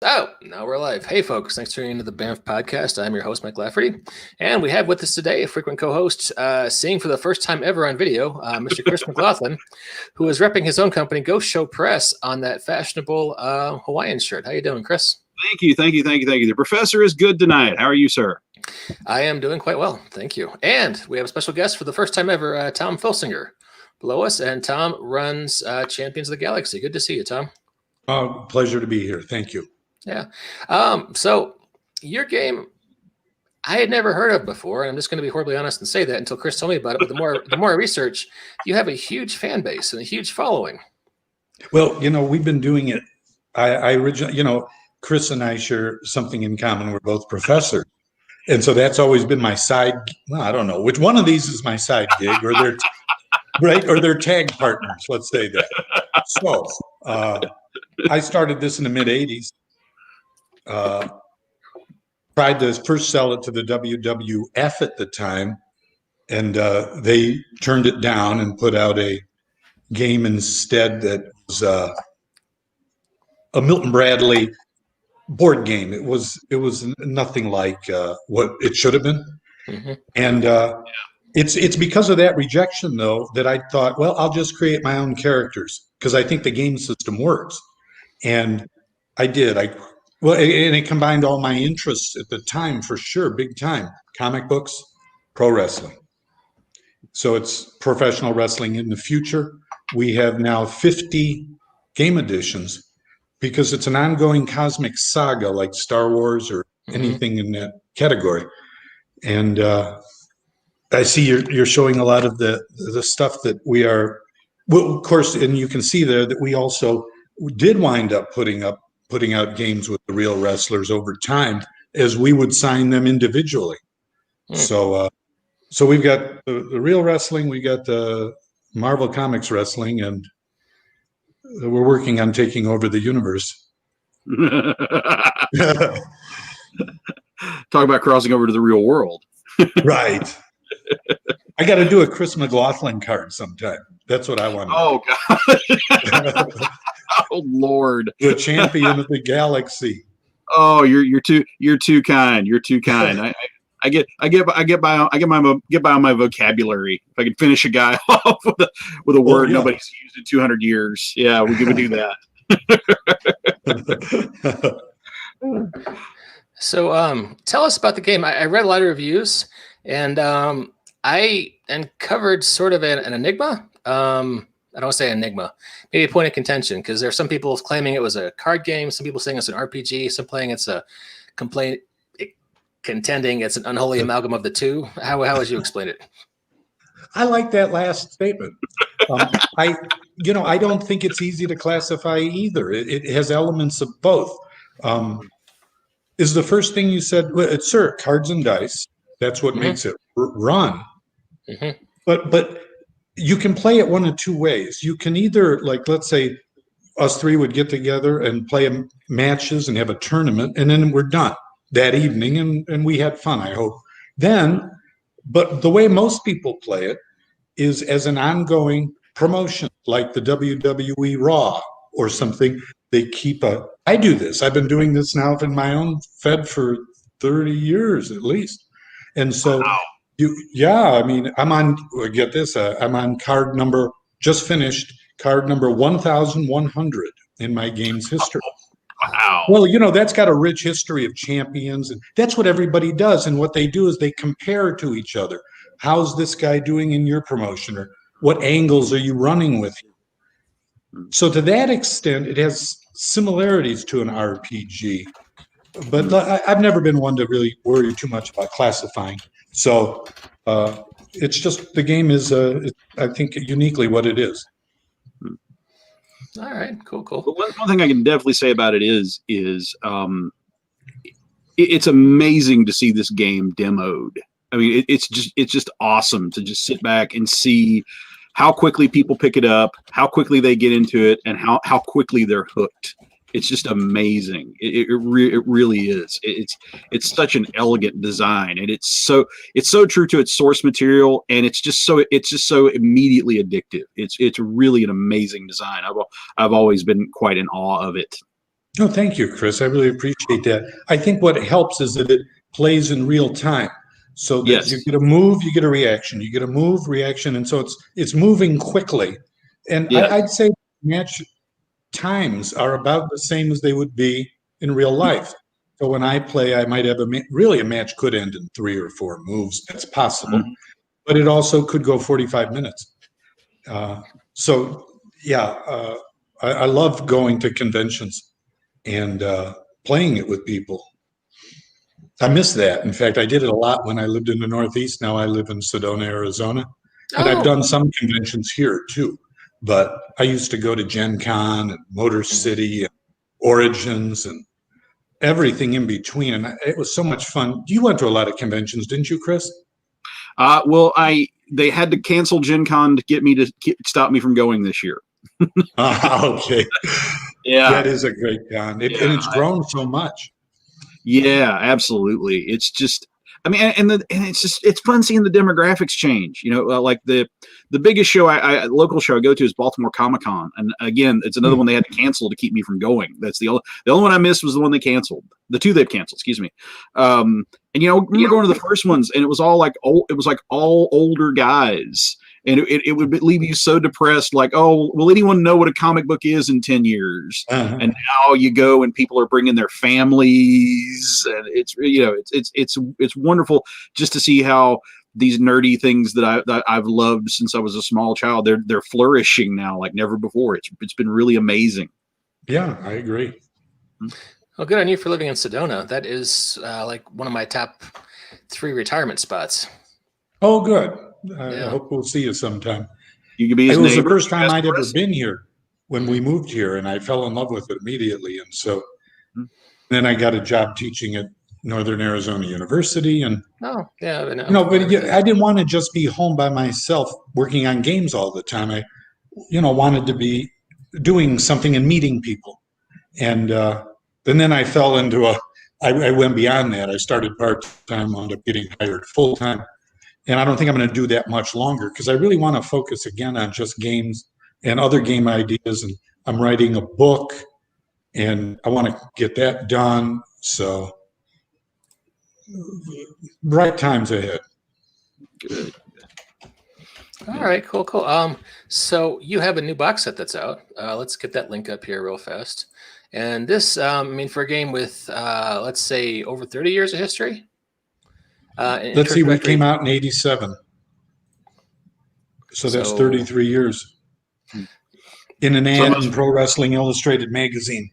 Oh, now we're live. Hey, folks. Thanks for tuning into the BAMF podcast. I'm your host, Mike Lafferty. And we have with us today a frequent co-host, seeing for the first time ever on video, Mr. Chris McLaughlin, who is repping his own company, Ghost Show Press, on that fashionable Hawaiian shirt. How you doing, Chris? Thank you. The professor is good tonight. How are you, sir? I am doing quite well. Thank you. And we have a special guest for the first time ever, Tom Filsinger, below us. And Tom runs Champions of the Galaxy. Good to see you, Tom. Pleasure to be here. Thank you. Yeah. So your game, I had never heard of before, and I'm just going to be horribly honest and say that until Chris told me about it. But the more I research, you have a huge fan base and a huge following. Well, we've been doing it. I originally, Chris and I share something in common. We're both professors, and so that's always been my side. Well, I don't know which one of these is my side gig, or they're right, or they're tag partners. Let's say that. So I started this in the mid '80s. Tried to first sell it to the WWF at the time, and they turned it down and put out a game instead that was a Milton Bradley board game. It was nothing like what it should have been. Mm-hmm. And it's because of that rejection, though, that I thought, well, I'll just create my own characters because I think the game system works. And I did. And it combined all my interests at the time, for sure, big time. Comic books, pro wrestling. So it's professional wrestling in the future. We have now 50 game editions because it's an ongoing cosmic saga like Star Wars or anything in that category. And I see you're showing a lot of the stuff that we are, well, of course, and you can see there that we also did wind up putting out games with the real wrestlers over time as we would sign them individually. So we've got the real wrestling, we got the Marvel Comics wrestling, and we're working on taking over the universe. Talk about crossing over to the real world. Right. I got to do a Chris McLaughlin card sometime. That's what I want. Oh, God. Oh, Lord. The champion of the galaxy. Oh, you're too kind. You're too kind. I get by on my vocabulary. If I could finish a guy off with a word nobody's used in 200 years, yeah, we could do that. So, tell us about the game. I read a lot of reviews, and I uncovered sort of an enigma. I don't want to say enigma, maybe a point of contention, because there are some people claiming it was a card game, some people saying it's an RPG, some playing it's a contending it's an unholy amalgam of the two. How would you explain it? I like that last statement. I don't think it's easy to classify either. It has elements of both. Is the first thing you said? Well, it's cards and dice. That's what makes it run. Mm-hmm. But you can play it one of two ways. You can either, like, let's say us three would get together and play matches and have a tournament, and then we're done that evening, and we had fun, I hope. But the way most people play it is as an ongoing promotion, like the WWE Raw or something. They keep I do this. I've been doing this now in my own Fed for 30 years at least. And so... Wow. I'm on, get this, I'm on just finished card number 1,100 in my game's history. Wow. Well, that's got a rich history of champions, and that's what everybody does. And what they do is they compare to each other. How's this guy doing in your promotion? Or what angles are you running with? So to that extent, it has similarities to an RPG. But I've never been one to really worry too much about classifying. So it's just the game is, I think, uniquely what it is. All right, cool. But one thing I can definitely say about it is it's amazing to see this game demoed. I mean, it's just awesome to just sit back and see how quickly people pick it up, how quickly they get into it, and how quickly they're hooked. It's just amazing. It really is. It's such an elegant design, and it's so true to its source material, and it's just so immediately addictive. It's really an amazing design. I've always been quite in awe of it. No, thank you, Chris. I really appreciate that. I think what helps is that it plays in real time, so that you Yes. get a move, you get a reaction, you get a move, reaction, and so it's moving quickly. And Yes. I'd say match times are about the same as they would be in real life. So when I play, I might have really a match could end in 3 or 4 moves. That's possible, Mhm. but it also could go 45 minutes. So yeah, I love going to conventions and playing it with people. I miss that. In fact, I did it a lot when I lived in the Northeast. Now I live in Sedona, Arizona, and I've Oh, done some conventions here too. But I used to go to Gen Con and Motor City and Origins and everything in between, and it was so much fun. You went to a lot of conventions, didn't you, Chris? Well, they had to cancel Gen Con to get me to stop me from going this year. Okay, Yeah. that is a great con, and Yeah. it's grown so much. Yeah, absolutely. It's just, I mean, and it's just, it's fun seeing the demographics change. You know, like the biggest show local show I go to is Baltimore Comic Con, and again, it's another one they had to cancel to keep me from going. That's the only one I missed was the one they canceled. The two they've canceled, excuse me. And I remember going to the first ones, and it was all like old. It was like all older guys. And it would leave you so depressed, like, oh, will anyone know what a comic book is in 10 years? Uh-huh. And now you go and people are bringing their families, and it's it's wonderful just to see how these nerdy things that I've loved since I was a small child, they're flourishing now like never before. It's been really amazing. Yeah, I agree. well, good on you for living in Sedona. That is like one of my top 3 retirement spots. Oh, good. I Yeah. hope we'll see you sometime. You could be his It was the neighbor. first time ask I'd for ever us. been here when we moved here, and I fell in love with it immediately. And so then I got a job teaching at Northern Arizona University, and Oh, yeah. but I didn't want to just be home by myself working on games all the time. I, wanted to be doing something and meeting people. And then I fell into I went beyond that. I started part time, wound up getting hired full time. And I don't think I'm going to do that much longer because I really want to focus again on just games and other game ideas. And I'm writing a book and I want to get that done. So bright times ahead. Good. All right, cool. So you have a new box set that's out. Let's get that link up here real fast. And this, I mean, for a game with, let's say, over 30 years of history. Let's see, we came out in '87. So that's 33 years. In an ad in Pro Wrestling Illustrated magazine.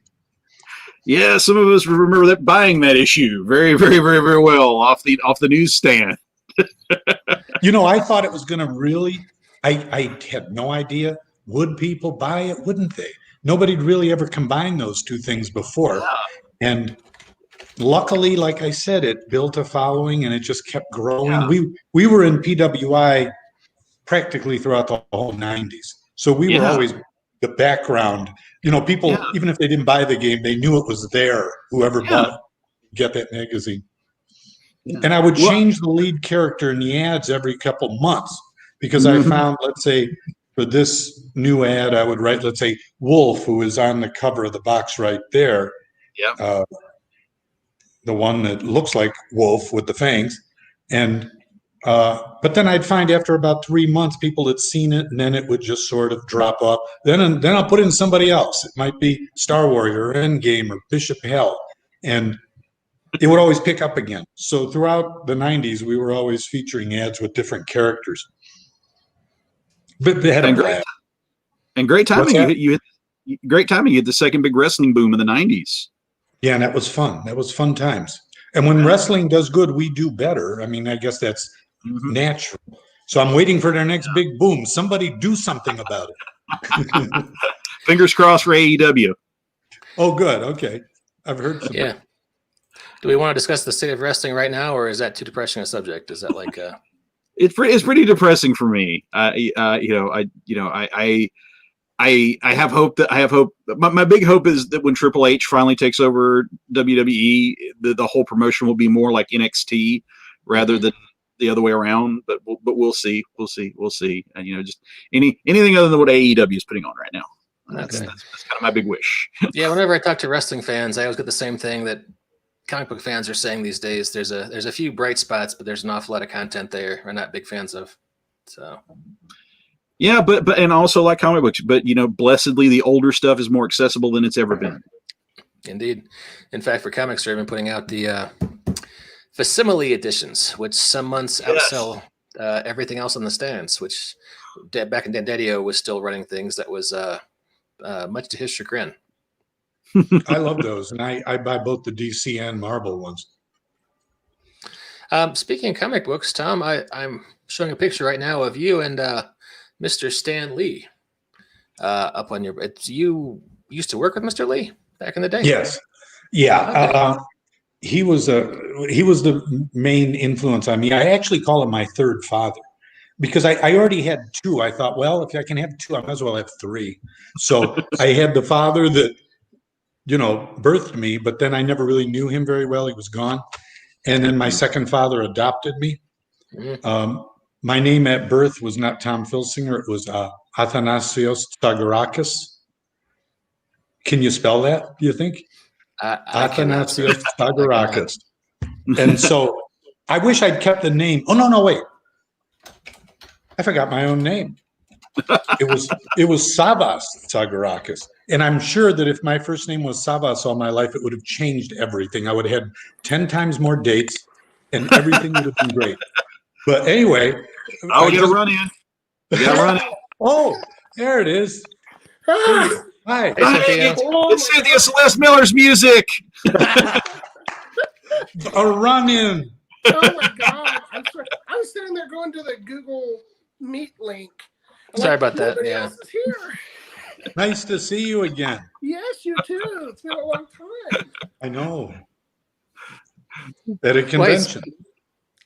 Yeah, some of us remember that buying that issue very, very, very, very well off the newsstand. I thought it was going to really, I had no idea. Would people buy it? Wouldn't they? Nobody'd really ever combined those two things before. Yeah. And luckily, like I said, it built a following and it just kept growing. Yeah. We were in PWI practically throughout the whole 90s. So we were always the background. People, even if they didn't buy the game, they knew it was there. Whoever bought, get that magazine. Yeah. And I would change the lead character in the ads every couple months because I found, let's say, for this new ad, I would write, let's say, Wolf, who is on the cover of the box right there. Yeah. The one that looks like Wolf with the fangs. And but then I'd find after about 3 months, people had seen it, and then it would just sort of drop off. Then I'll put in somebody else. It might be Star Warrior, or Endgame, or Bishop Hell, and it would always pick up again. So throughout the 90s, we were always featuring ads with different characters. But they had a blast. And great timing. You hit great timing. You hit the second big wrestling boom in the 90s. Yeah, and that was fun. That was fun times. And when wrestling does good, we do better. I mean, I guess that's natural. So I'm waiting for their next big boom. Somebody do something about it. Fingers crossed for AEW. Oh, good. Okay. I've heard some. Yeah. Do we want to discuss the state of wrestling right now, or is that too depressing a subject? Is that like It's pretty depressing for me. I have hope that my big hope is that when Triple H finally takes over WWE, the whole promotion will be more like NXT rather than the other way around. But we'll see. And just anything other than what AEW is putting on right now. That's Okay. kind of my big wish. Yeah, whenever I talk to wrestling fans, I always get the same thing that comic book fans are saying these days. There's a few bright spots, but there's an awful lot of content there we're not big fans of. So Yeah, but and also like comic books, but blessedly the older stuff is more accessible than it's ever been. indeed. In fact, for comics, they're even putting out the facsimile editions, which some months outsell everything else on the stands, which back in Dandadio was still running things that was much to his chagrin. I love those, and I buy both the DC and Marvel ones. Speaking of comic books, Tom, I'm showing a picture right now of you and Mr. Stan Lee up on your. You used to work with Mr. Lee back in the day. Yes, yeah. Okay. He was the main influence on me. I actually call him my third father because I already had two. I thought, well, if I can have two, I might as well have three. So I had the father that birthed me, but then I never really knew him very well. He was gone. And then my second father adopted me. Mm-hmm. My name at birth was not Tom Filsinger. It was Athanasios Tsagorakis. Can you spell that, do you think? Athanasios Tsagorakis. And so I wish I'd kept the name. Oh, no, wait. I forgot my own name. It was Savas Tsagorakis. And I'm sure that if my first name was Savas all my life, it would have changed everything. I would have had 10 times more dates and everything would have been great. But anyway. Oh, you gotta run in. You gotta run in. Oh, there it is. Hi. Hey, It's Cynthia Celeste Miller's music. A run in. Oh my God. I was sitting there going to the Google Meet link. Sorry about that. Nobody Yeah. else is here. Nice to see you again. Yes, you too. It's been a long time. I know. At a convention.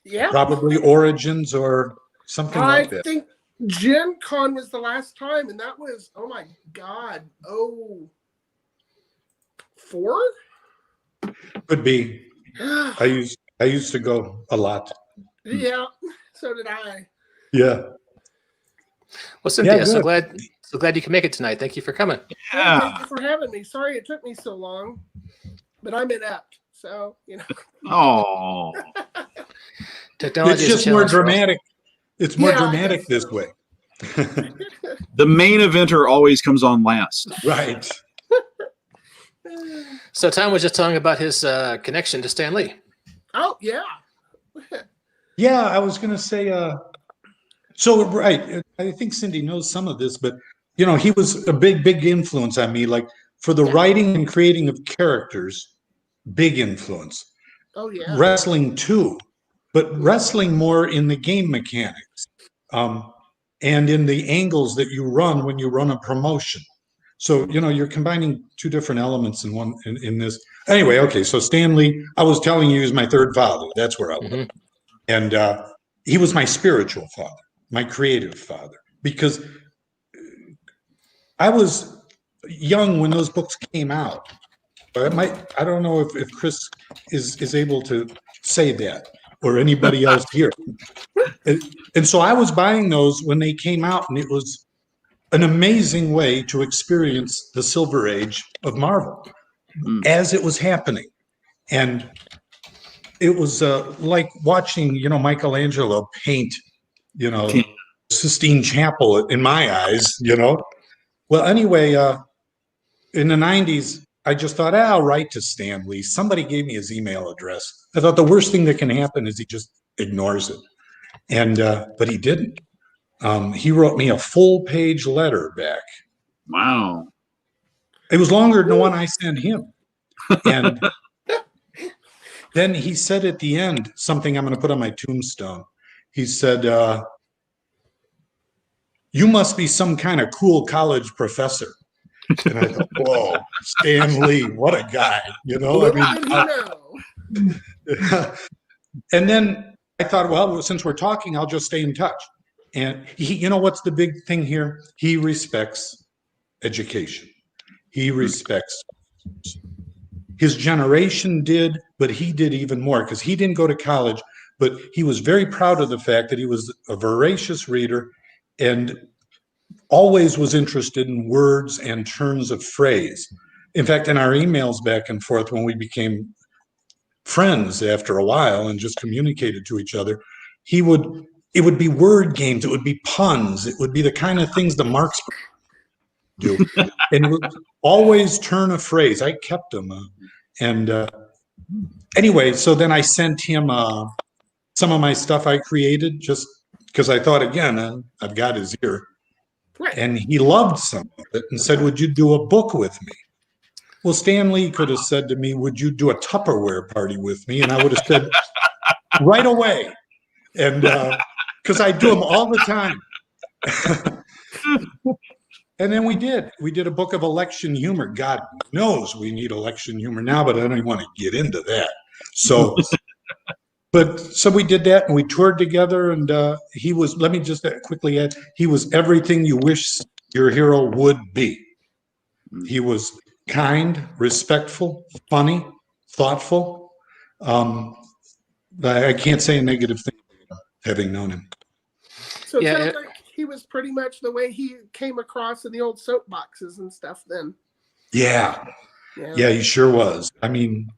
Yeah. Probably Origins or something I like that. think Gen Con was the last time, and that was, oh my God, 04? Could be. I used to go a lot. Yeah, so did I. Yeah. Well, Cynthia, Yeah, so good. glad you can make it tonight. Thank you for coming. Well, thank you for having me. Sorry it took me so long, but I'm inept, so Oh. Technology It's is a just more challenge for all. dramatic. It's more Yeah, I dramatic guess this so. way. The main eventer always comes on last. Right. So Tom was just telling about his connection to Stan Lee. Oh yeah. Yeah, I was going to say, so, right. I think Cindy knows some of this, but, he was a big influence on me. Like for the writing and creating of characters, big influence. Oh yeah. Wrestling too, but wrestling more in the game mechanics and in the angles that you run when you run a promotion. So, you're combining two different elements in one in this. Anyway, okay, so Stan Lee, I was telling you, is my third father. That's where I was. Mhm. And he was my spiritual father, my creative father, because I was young when those books came out. I don't know if Chris is able to say that or anybody else here. And so I was buying those when they came out, and it was an amazing way to experience the Silver Age of Marvel as it was happening. And it was like watching, Michelangelo paint, Sistine Chapel in my eyes, Well, anyway, in the 90s, I just thought, I'll write to Stan Lee. Somebody gave me his email address. I thought the worst thing that can happen is he just ignores it. And but he didn't. He wrote me a full-page letter back. Wow. It was longer than the one I sent him. And then he said at the end something I'm going to put on my tombstone. He said, you must be some kind of cool college professor. And I thought, whoa, Stan Lee, what a guy, Little did he know. And then I thought, well, since we're talking, I'll just stay in touch. And he, what's the big thing here? He respects education. He respects his generation did, but he did even more because he didn't go to college, but he was very proud of the fact that he was a voracious reader and always was interested in words and turns of phrase. In fact, in our emails back and forth, when we became friends after a while and just communicated to each other, it would be word games, it would be puns, it would be the kind of things the Marx do, and it would always turn a phrase. I kept them, anyway. So then I sent him some of my stuff I created, just because I thought, again, I've got his ear. Right. And he loved some of it and said, would you do a book with me? Well, Stan Lee could have said to me, would you do a Tupperware party with me? And I would have said, right away. And because I do them all the time. And then we did a book of election humor. God knows we need election humor now, but I don't even want to get into that. So we did that, and we toured together, and he was, let me just quickly add, he was everything you wish your hero would be. He was kind, respectful, funny, thoughtful. I can't say a negative thing having known him. So it sounds like he was pretty much the way he came across in the old soapboxes and stuff then. Yeah, he sure was. I mean,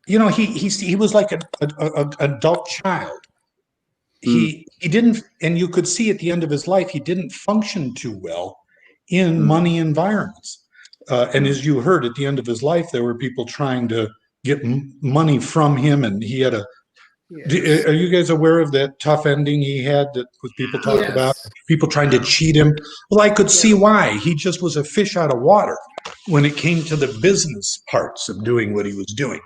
you know, he was like an adult child. He didn't, and you could see at the end of his life, he didn't function too well in money environments. And as you heard, at the end of his life, there were people trying to get money from him, and he had a. Yes. Are you guys aware of that tough ending he had that people talked about? People trying to cheat him. Well, I could see why. He just was a fish out of water when it came to the business parts of doing what he was doing.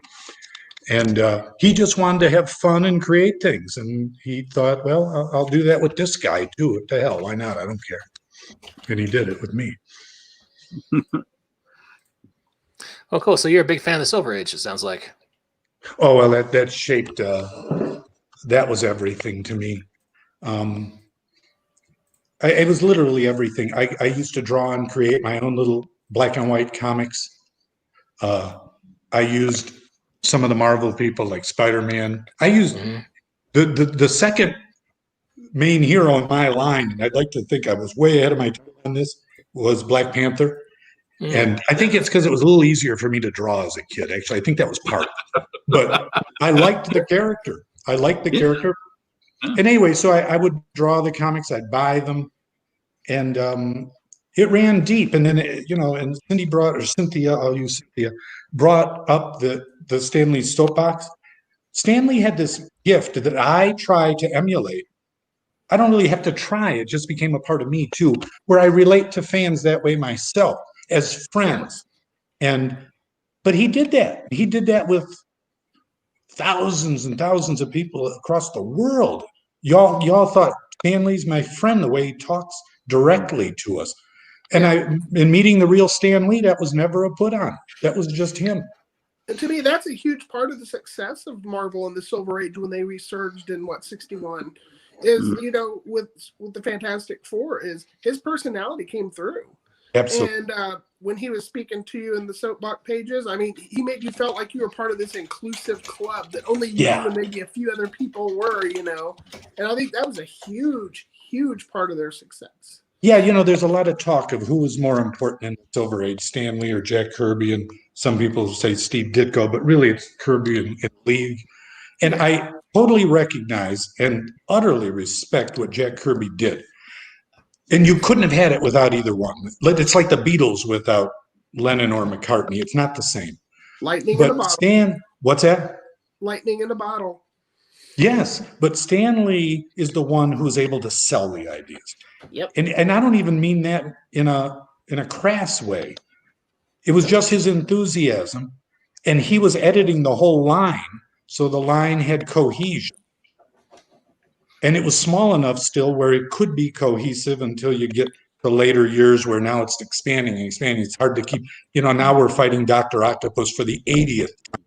And he just wanted to have fun and create things. And he thought, well, I'll do that with this guy too. What the hell? Why not? I don't care. And he did it with me. Oh, cool. So you're a big fan of the Silver Age, it sounds like. Oh, well, that shaped, that was everything to me. It was literally everything. I used to draw and create my own little black and white comics. I used some of the Marvel people like Spider-Man. I used the second main hero in my line, and I'd like to think I was way ahead of my time on this, was Black Panther. And I think it's because it was a little easier for me to draw as a kid. Actually, I think that was part of it. But I liked the character. And anyway, so I would draw the comics. I'd buy them. And it ran deep. And then, and Cynthia, I'll use Cynthia, brought up the Stan Lee soapbox. Stan Lee had this gift that I try to emulate. I don't really have to try. It just became a part of me, too, where I relate to fans that way myself, as friends. But he did that. He did that with thousands and thousands of people across the world. Y'all thought Stan Lee's my friend the way he talks directly to us. And in meeting the real Stan Lee, that was never a put on. That was just him. And to me, that's a huge part of the success of Marvel in the Silver Age when they resurged in 61 is, with the Fantastic Four, is his personality came through. Absolutely. And when he was speaking to you in the soapbox pages, I mean, he made you felt like you were part of this inclusive club that only you and maybe a few other people were, And I think that was a huge, huge part of their success. Yeah, there's a lot of talk of who was more important in the Silver Age, Stan Lee or Jack Kirby, and some people say Steve Ditko, but really it's Kirby and Lee. And I totally recognize and utterly respect what Jack Kirby did. And you couldn't have had it without either one. It's like the Beatles without Lennon or McCartney. It's not the same. Lightning in a bottle. What's that? Lightning in a bottle. Yes, but Stan Lee is the one who was able to sell the ideas. Yep. And I don't even mean that in a crass way. It was just his enthusiasm, and he was editing the whole line, so the line had cohesion. And it was small enough still where it could be cohesive until you get to later years where now it's expanding and expanding. It's hard to keep, now we're fighting Dr. Octopus for the 80th time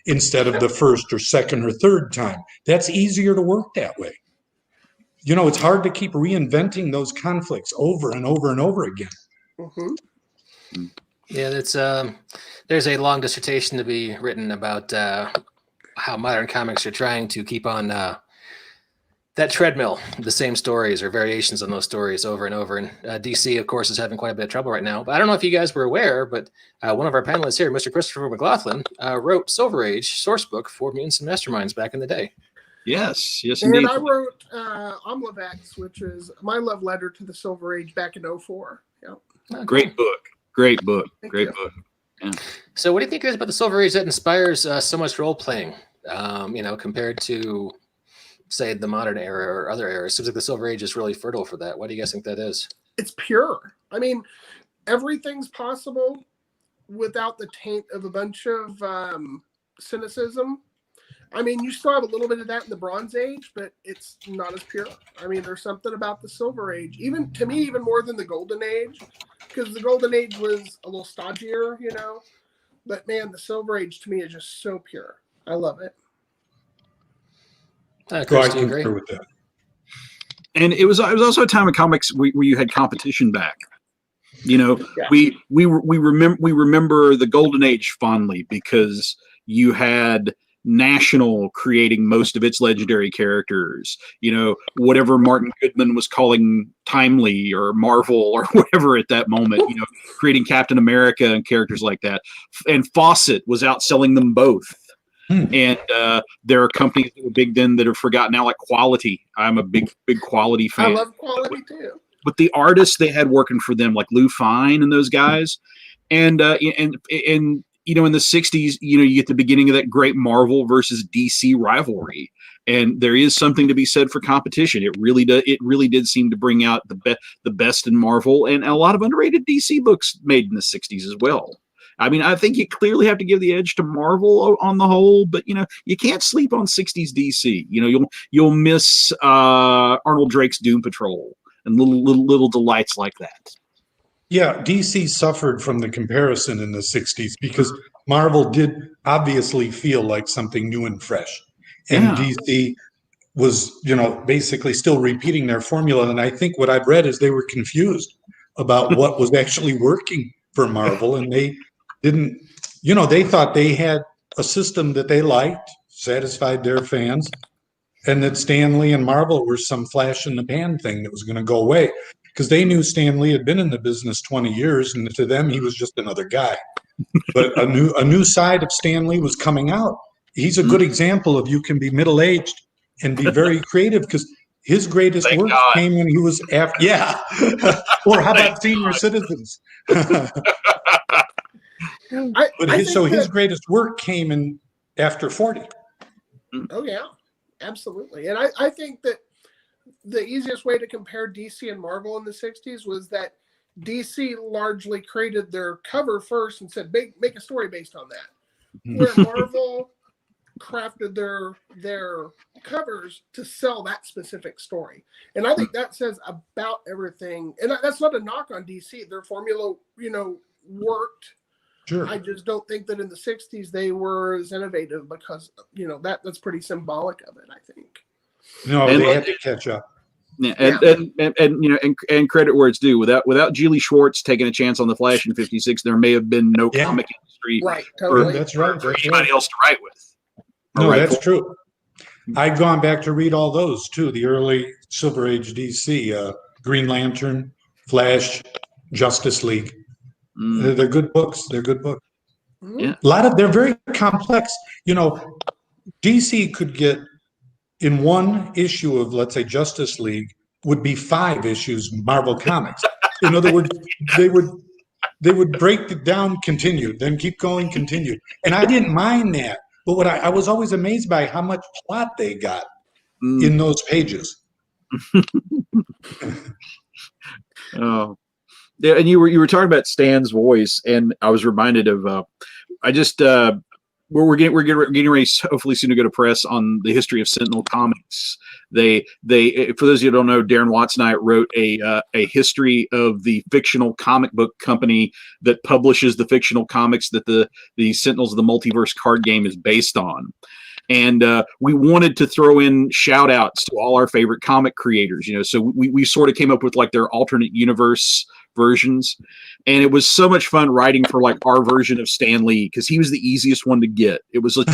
instead of the first or second or third time. That's easier to work that way. It's hard to keep reinventing those conflicts over and over and over again. Mm-hmm. Yeah, there's a long dissertation to be written about how modern comics are trying to keep on that treadmill, the same stories or variations on those stories over and over. And DC, of course, is having quite a bit of trouble right now. But I don't know if you guys were aware, but one of our panelists here, Mr. Christopher McLaughlin, wrote Silver Age source book for Mutants and Masterminds back in the day. Yes, and indeed. I wrote Omlivex, which is my love letter to the Silver Age back in 2004. Yep. Okay. Great book. Great book. Thank Great you. book. Yeah. So what do you think it is about the Silver Age that inspires so much role playing, compared to, say, the modern era or other eras? It seems like the Silver Age is really fertile for that. Why do you guys think that is? It's pure. I mean, everything's possible without the taint of a bunch of cynicism. I mean, you still have a little bit of that in the Bronze Age, but it's not as pure. I mean, there's something about the Silver Age, even to me, even more than the Golden Age, because the Golden Age was a little stodgier, But man, the Silver Age to me is just so pure. I love it. Chris, do you agree? With that. And it was also a time in comics where you had competition back. Yeah. We remember the Golden Age fondly because you had National creating most of its legendary characters, whatever Martin Goodman was calling timely or Marvel or whatever at that moment, creating Captain America and characters like that. And Fawcett was outselling them both. And there are companies that were big then that are forgotten now, like Quality. I'm a big Quality fan. I love Quality too. But the artists they had working for them, like Lou Fine and those guys, and in the 60s, you get the beginning of that great Marvel versus DC rivalry. And there is something to be said for competition. It really did seem to bring out the best in Marvel, and a lot of underrated DC books made in the 60s as well. I mean, I think you clearly have to give the edge to Marvel on the whole, but you can't sleep on 60s DC. You'll miss Arnold Drake's Doom Patrol and little delights like that. Yeah, DC suffered from the comparison in the 60s because Marvel did obviously feel like something new and fresh. And DC was, basically still repeating their formula. And I think what I've read is they were confused about what was actually working for Marvel. And they didn't, they thought they had a system that they liked, satisfied their fans, and that Stan Lee and Marvel were some flash in the pan thing that was going to go away. Because they knew Stan Lee had been in the business 20 years, and to them, he was just another guy. But a new side of Stan Lee was coming out. He's a good example of you can be middle-aged and be very creative, because his greatest work came when he was after. Yeah. Or how about Senior Citizens? His greatest work came in after 40. Oh, yeah, absolutely. And I think that the easiest way to compare DC and Marvel in the 60s was that DC largely created their cover first and said, make a story based on that. Where Marvel crafted their covers to sell that specific story. And I think that says about everything. And that's not a knock on DC. Their formula, worked. Sure. I just don't think that in the 60s they were as innovative because, that's pretty symbolic of it, I think. No, they had to catch up. Yeah, and credit where it's due. Without Julie Schwartz taking a chance on the Flash in '56, there may have been no comic industry. Right, totally. That's right. For anybody else to write with. No, that's true. I've gone back to read all those too. The early Silver Age DC, Green Lantern, Flash, Justice League. They're good books. Yeah. They're very complex. DC could get in one issue of, let's say, Justice League would be 5 issues Marvel Comics. In other words, they would break it down, continued, then keep going, continued. And I didn't mind that. But what I was always amazed by how much plot they got in those pages. Oh. Yeah, and you were talking about Stan's voice, and I was reminded of we're getting ready hopefully soon to go to press on the history of Sentinel Comics. They for those of you who don't know, Darren Watts and I wrote a history of the fictional comic book company that publishes the fictional comics that the Sentinels of the Multiverse card game is based on. And we wanted to throw in shout outs to all our favorite comic creators, so we sort of came up with like their alternate universe versions. And it was so much fun writing for like our version of Stan Lee, because he was the easiest one to get. It was like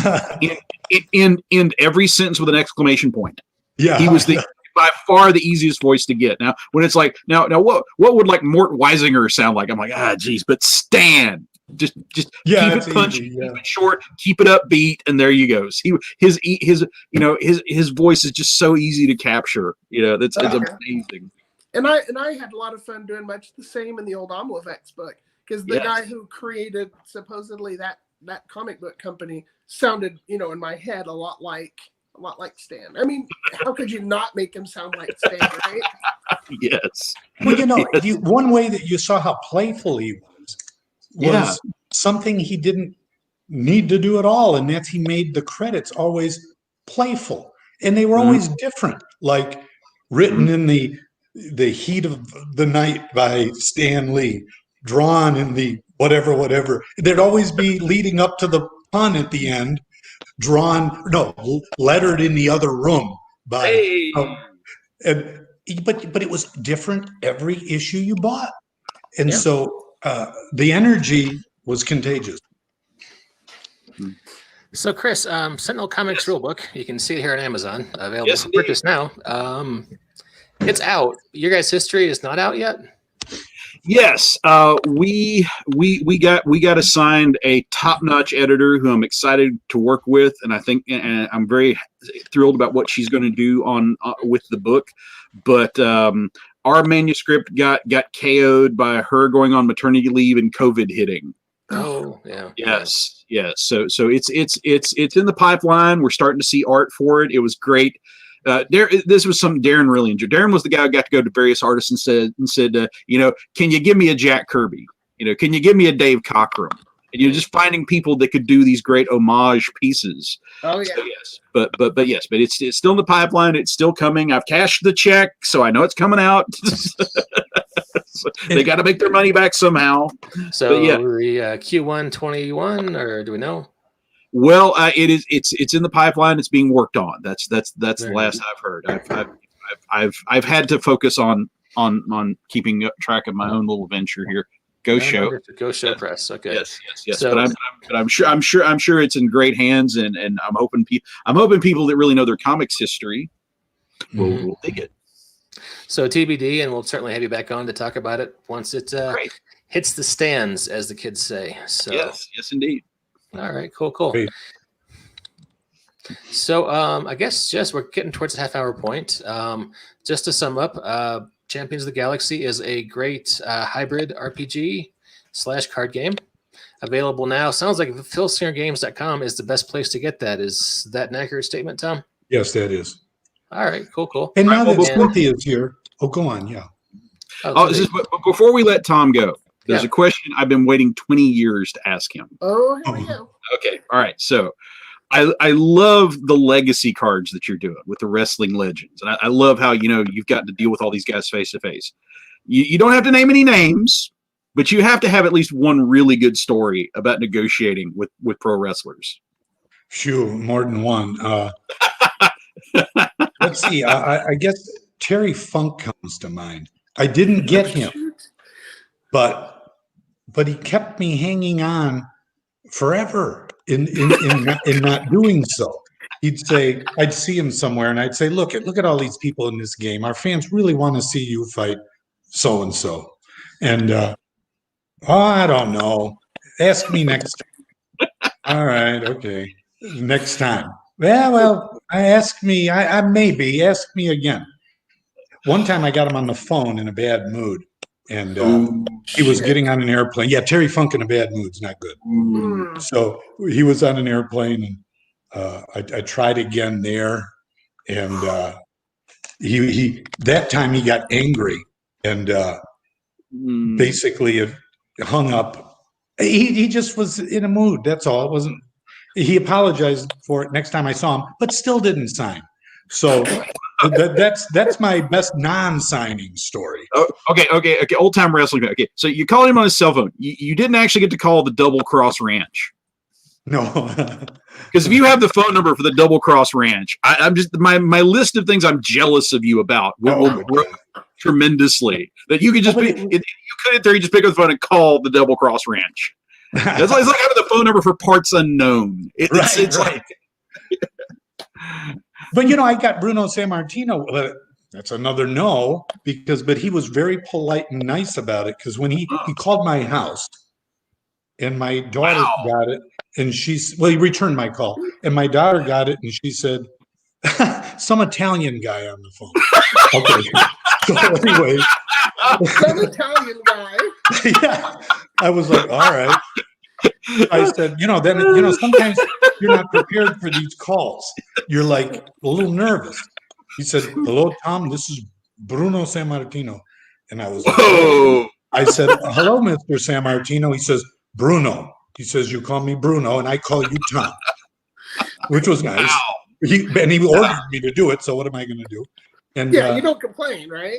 in every sentence with an exclamation point. Yeah. He was the by far the easiest voice to get. Now, when it's like, now what would like Mort Weisinger sound like? I'm like, geez, but Stan. Just keep it punchy, keep it short, keep it upbeat, and there you go. His voice is just so easy to capture. It's amazing. And I had a lot of fun doing much the same in the old Omlovex book, because the guy who created supposedly that comic book company sounded, in my head a lot like Stan. I mean, how could you not make him sound like Stan, right? Yes. Well, one way that you saw how playful he was something he didn't need to do at all, and that's he made the credits always playful, and they were always different, like written in the heat of the night by Stan Lee, drawn in the whatever. There'd always be leading up to the pun at the end, lettered in the other room by but it was different every issue you bought, and so the energy was contagious. So Chris, Sentinel Comics Rulebook, you can see it here on Amazon, available for purchase now. It's out. Your guys' history is not out yet? Yes, we got assigned a top-notch editor who I'm excited to work with, and and I'm very thrilled about what she's going to do with the book. But our manuscript got KO'd by her going on maternity leave and COVID hitting. Oh, yeah. Yes. So it's in the pipeline. We're starting to see art for it. It was great. This was something Darren really enjoyed. Darren was the guy who got to go to various artists and said, can you give me a Jack Kirby? Can you give me a Dave Cockrum? And just finding people that could do these great homage pieces. Oh yeah. So, yes, but it's still in the pipeline. It's still coming. I've cashed the check, so I know it's coming out. So they got to make their money back somehow. So Q1 21, or do we know? Well, it's in the pipeline. It's being worked on. That's the last I've heard. I've had to focus on keeping track of my own little venture here. Go Show Press. Okay. Yes. So, but I'm sure it's in great hands, and I'm hoping people that really know their comics history will dig it. So TBD, and we'll certainly have you back on to talk about it once it hits the stands, as the kids say. So yes, indeed. All right, cool. Great. So I guess we're getting towards the half-hour point. Just to sum up, Champions of the Galaxy is a great hybrid RPG / card game. Available now. Sounds like FilsingerGames.com is the best place to get that. Is that an accurate statement, Tom? Yes, that is. All right, cool. And now that Cynthia's here, go on, yeah. Before we let Tom go, there's a question I've been waiting 20 years to ask him. Oh, here we go. Okay, all right. So I love the legacy cards that you're doing with the wrestling legends. And I love how, you've got to deal with all these guys face to face. You don't have to name any names, but you have to have at least one really good story about negotiating with pro wrestlers. Phew, more than one. Let's see. I guess Terry Funk comes to mind. I didn't get him, but he kept me hanging on forever in not doing so. I'd see him somewhere, and I'd say, look at all these people in this game. Our fans really want to see you fight so and so, and I don't know. Ask me next time. All right, okay, next time. Well, ask me again. One time I got him on the phone in a bad mood, and he was getting on an airplane. Yeah, Terry Funk in a bad mood's not good. So he was on an airplane, and I tried again there, and he that time he got angry and basically hung up. He just was in a mood. That's all. It wasn't. He apologized for it next time I saw him, but still didn't sign. So that's my best non-signing story. Oh, okay. Old time wrestling. Okay, so you called him on his cell phone. You didn't actually get to call the Double Cross Ranch. No, because if you have the phone number for the Double Cross Ranch, I'm just my list of things I'm jealous of you about will grow tremendously. That you could just you could in theory just pick up the phone and call the Double Cross Ranch. It's like having the phone number for parts unknown. It's right. But I got Bruno Sammartino that's another no, but he was very polite and nice about it. Because when he called my house, and my daughter got it, and he returned my call, and my daughter got it, and she said, some Italian guy on the phone. Okay. So anyway, Some Italian guy. yeah, I was like, all right. I said, sometimes you're not prepared for these calls. You're like a little nervous. He said, hello, Tom, this is Bruno Sammartino. And I was like, whoa. I said, hello, Mr. Sammartino. He says, Bruno. He says, you call me Bruno, and I call you Tom, which was nice. He ordered me to do it, so what am I going to do? And you don't complain, right?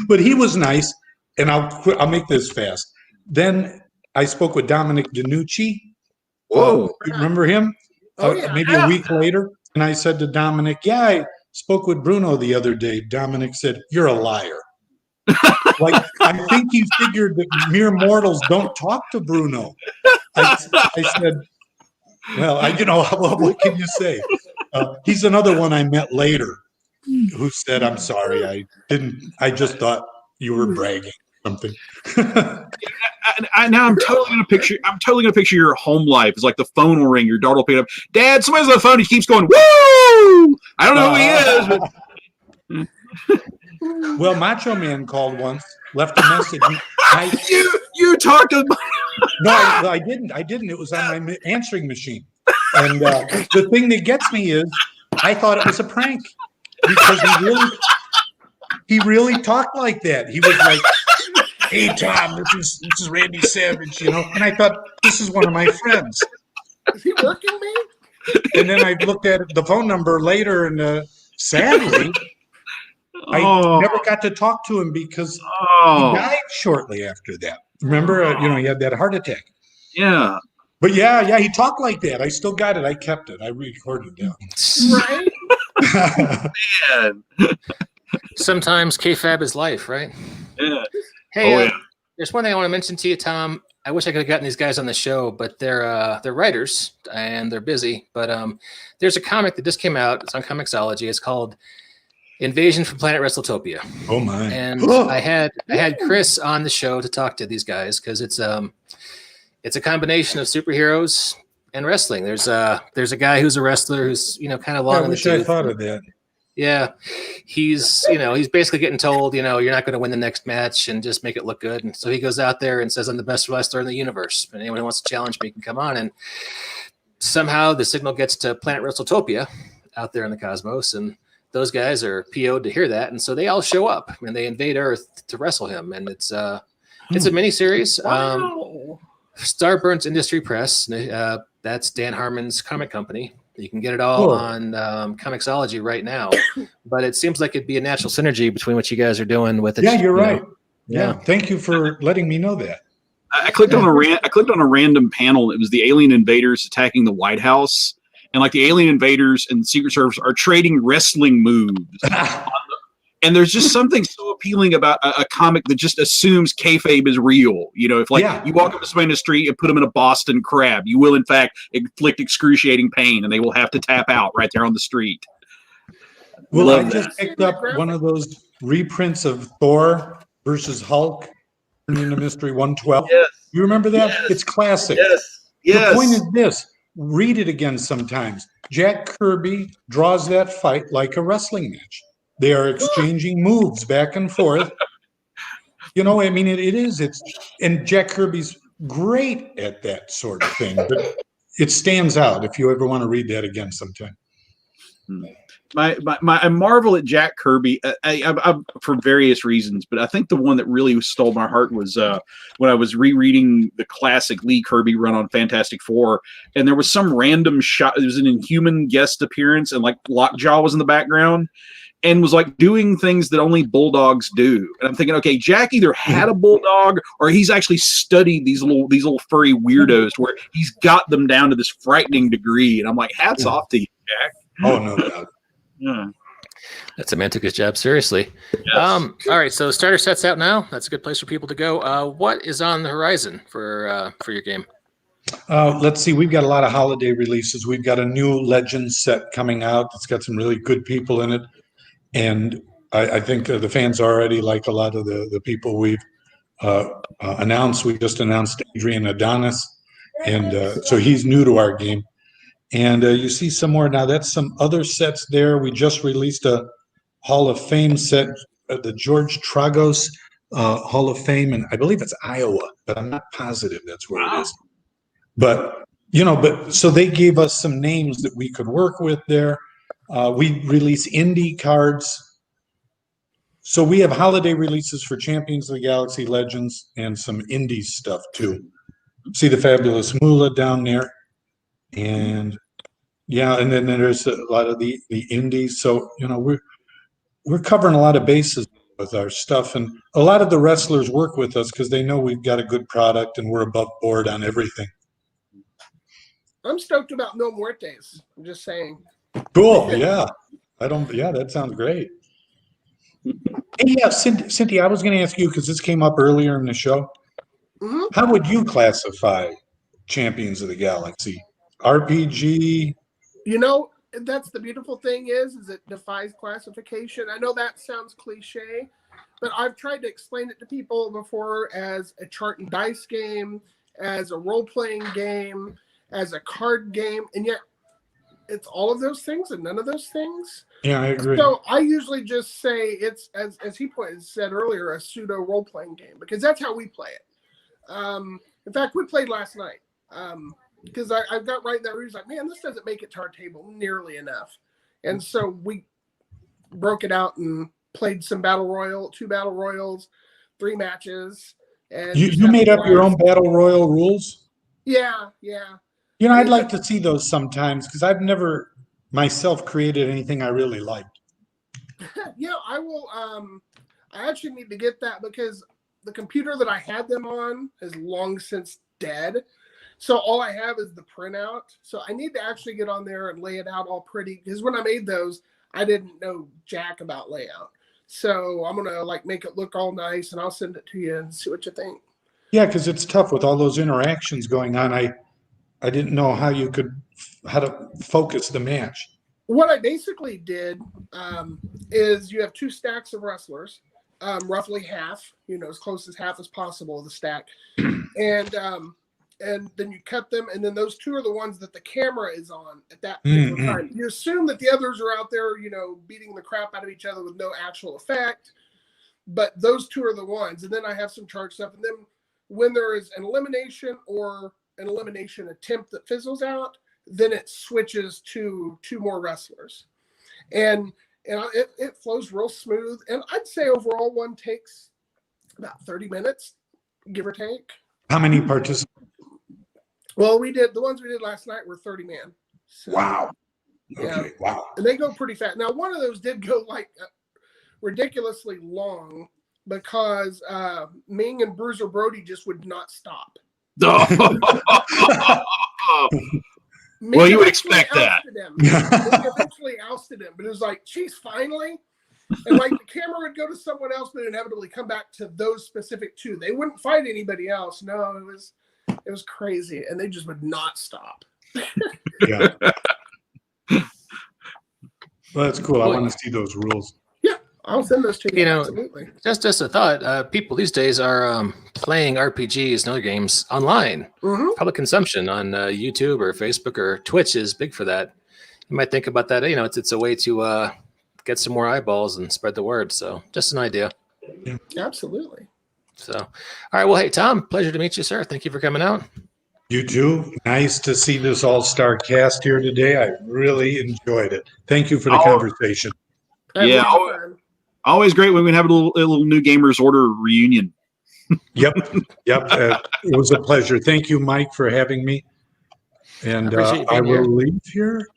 But he was nice, and I'll make this fast. Then I spoke with Dominic DiNucci. Whoa. You remember him? Maybe a week later. And I said to Dominic, I spoke with Bruno the other day. Dominic said, you're a liar. Like, I think he figured that mere mortals don't talk to Bruno. I said, well, what can you say? He's another one I met later who said, I'm sorry, I just thought you were bragging something. Now I'm totally gonna picture your home life. It's like the phone will ring, your daughter will pick it up. Dad, somebody's on the phone. He keeps going, woo! I don't know who he is. But... Well, Macho Man called once, left a message. You talked to... No, I didn't. It was on my answering machine. And the thing that gets me is I thought it was a prank because he really talked like that. He was like, hey, Tom, this is Randy Savage, And I thought, this is one of my friends. Is he working me? And then I looked at the phone number later, and sadly, I never got to talk to him because he died shortly after that. Remember, he had that heart attack. Yeah. But he talked like that. I still got it. I kept it. I recorded that. Right? Man. Sometimes KFAB is life, right? Yeah. Hey, there's one thing I want to mention to you, Tom. I wish I could have gotten these guys on the show, but they're writers and they're busy. But there's a comic that just came out. It's on Comixology. It's called Invasion from Planet WrestleTopia. Oh my! And I had Chris on the show to talk to these guys because it's a combination of superheroes and wrestling. There's a guy who's a wrestler who's kind of long. I wish I thought of that. Yeah, he's basically getting told you're not going to win the next match and just make it look good. And so he goes out there and says, I'm the best wrestler in the universe. And anyone who wants to challenge me can come on. And somehow the signal gets to Planet WrestleTopia out there in the cosmos, and those guys are PO'd to hear that, and so they all show up and they invade Earth to wrestle him. And it's a miniseries. Wow. Starburns Industry Press. That's Dan Harmon's comic company. You can get it all on Comixology right now. But it seems like it'd be a natural synergy between what you guys are doing with it. Yeah, you're right. Yeah, thank you for letting me know that. I clicked on a random panel. It was the alien invaders attacking the White House. And like the alien invaders and the Secret Service are trading wrestling moves. And there's just something so appealing about a comic that just assumes kayfabe is real. If you walk up to somebody in the street and put them in a Boston Crab, you will in fact inflict excruciating pain, and they will have to tap out right there on the street. Well, I just picked up one of those reprints of Thor versus Hulk, into Mystery 112. Yes. You remember that? Yes. It's classic. Yes. The point is this. Read it again sometimes. Jack Kirby draws that fight like a wrestling match. They are exchanging moves back and forth. It is. And Jack Kirby's great at that sort of thing. But it stands out if you ever want to read that again sometime. I marvel at Jack Kirby I for various reasons, but I think the one that really stole my heart was when I was rereading the classic Lee Kirby run on Fantastic Four, and there was some random shot. It was an Inhuman guest appearance, and like Lockjaw was in the background, and was like doing things that only bulldogs do. And I'm thinking, okay, Jack either had a bulldog or he's actually studied these little furry weirdos where he's got them down to this frightening degree. And I'm like, hats off to you, Jack. Oh, no doubt. Yeah. That's a man took his job seriously. Yes. All right, so starter set's out now. That's a good place for people to go. What is on the horizon for your game? Let's see. We've got a lot of holiday releases. We've got a new Legends set coming out. It's got some really good people in it. And I think the fans already like a lot of the people we've announced. We just announced Adrian Adonis, and so he's new to our game. And you see some more now. That's some other sets there. We just released a Hall of Fame set, the George Tragos Hall of Fame, and I believe it's Iowa, but I'm not positive that's where it is. But so they gave us some names that we could work with there. We release indie cards. So we have holiday releases for Champions of the Galaxy, Legends, and some indie stuff too. See the Fabulous Moolah down there. And yeah, and then there's a lot of the indies. So, we're covering a lot of bases with our stuff. And a lot of the wrestlers work with us because they know we've got a good product and we're above board on everything. I'm stoked about No Muertes. I'm just saying. Cool. Yeah. That sounds great. Hey, yeah, Cynthia, I was going to ask you because this came up earlier in the show. Mm-hmm. How would you classify Champions of the Galaxy? RPG? That's the beautiful thing is it defies classification. I know that sounds cliche, but I've tried to explain it to people before as a chart and dice game, as a role-playing game, as a card game, and yet it's all of those things and none of those things. Yeah, I agree. So I usually just say it's, as he said earlier, a pseudo role-playing game, because that's how we play it. In fact, we played last night because I got right there. He was like, man, this doesn't make it to our table nearly enough. And so we broke it out and played some two battle royals, 3 matches. And you made up your own battle royal rules? Yeah. I'd like to see those sometimes because I've never myself created anything I really liked. Yeah, I will. I actually need to get that because the computer that I had them on is long since dead. So all I have is the printout. So I need to actually get on there and lay it out all pretty. Because when I made those, I didn't know jack about layout. So I'm going to make it look all nice and I'll send it to you and see what you think. Yeah, because it's tough with all those interactions going on. I didn't know how to focus the match. What I basically did is you have 2 stacks of wrestlers, roughly half, as close as half as possible of the stack. And then you cut them, and then those 2 are the ones that the camera is on at that particular time. You assume that the others are out there, beating the crap out of each other with no actual effect, but those 2 are the ones. And then I have some chart stuff, and then when there is an elimination or an elimination attempt that fizzles out, then it switches to 2 more wrestlers, and it flows real smooth. And I'd say overall one takes about 30 minutes, give or take. How many participants? Well, the ones we did last night were 30 man. So, wow. Okay. Yeah. Wow. And they go pretty fast. Now, one of those did go ridiculously long because Ming and Bruiser Brody just would not stop. Well, you would expect that. They eventually ousted him, but it was like, geez, finally. And the camera would go to someone else, but inevitably come back to those specific 2. They wouldn't fight anybody else. No, it was crazy, and they just would not stop. Yeah. Well, that's cool. I want to see those rules. Yeah, I'll send those to you. Absolutely. Just a thought. People these days are playing RPGs and other games online. Mm-hmm. Public consumption on YouTube or Facebook or Twitch is big for that. You might think about that. It's a way to get some more eyeballs and spread the word. So just an idea. Yeah. Absolutely. So, all right. Well, hey, Tom, pleasure to meet you, sir. Thank you for coming out. You too. Nice to see this all-star cast here today. I really enjoyed it. Thank you for the conversation. Yeah, always great when we have a little New Gamers Order reunion. Yep. It was a pleasure. Thank you, Mike, for having me. And I will leave here.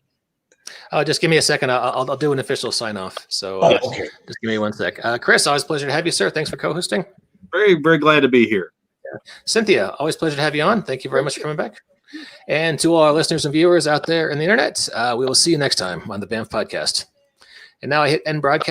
Oh, just give me a second. I'll do an official sign-off. So okay. Just give me 1 sec. Chris, always a pleasure to have you, sir. Thanks for co-hosting. Very, very glad to be here. Cynthia, always a pleasure to have you on. Thank you very much for coming back. And to all our listeners and viewers out there in the internet, we will see you next time on the BAMF podcast. And now I hit end broadcast.